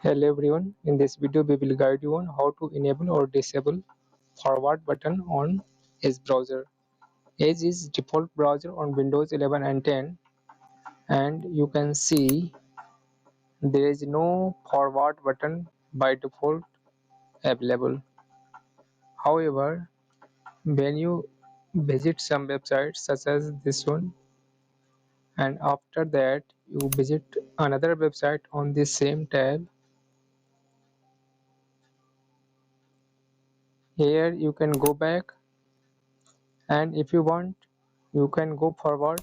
Hello everyone, in this video we will guide you on how to enable or disable forward button on Edge browser. Edge is default browser on Windows 11 and 10, and you can see there is no forward button by default available. However, when you visit some websites such as this one, and after that you visit another website on the same tab, here you can go back, and if you want you can go forward.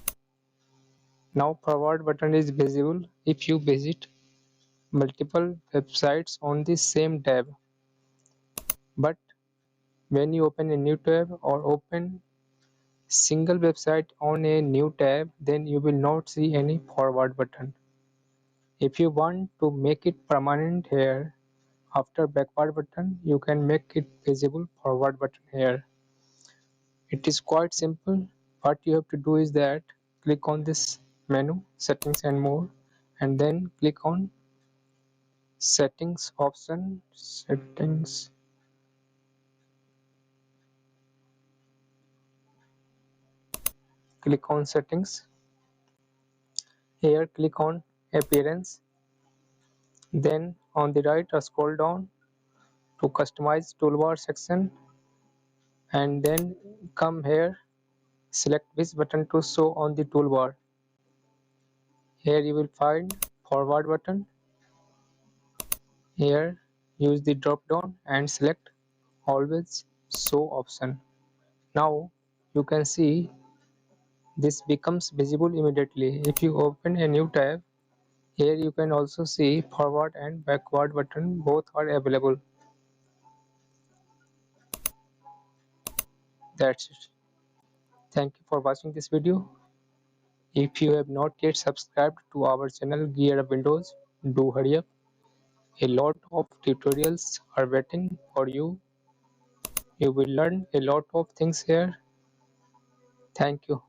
Now forward button is visible if you visit multiple websites on the same tab, but when you open a new tab or open single website on a new tab, then you will not see any forward button. If you want to make it permanent here, after backward button you can make it visible forward button here. It is quite simple. What you have to do is that click on this menu, settings and more, and then click on settings option. Click on settings. Here click on appearance, then on the right scroll down to customize toolbar section, and then come here, select which button to show on the toolbar. Here you will find forward button. Here use the drop down and select always show option. Now you can see this becomes visible immediately. If you open a new tab, here you can also see forward and backward button, both are available. That's it. Thank you for watching this video. If you have not yet subscribed to our channel Gear Up Windows, do hurry up. A lot of tutorials are waiting for you. You will learn a lot of things here. Thank you.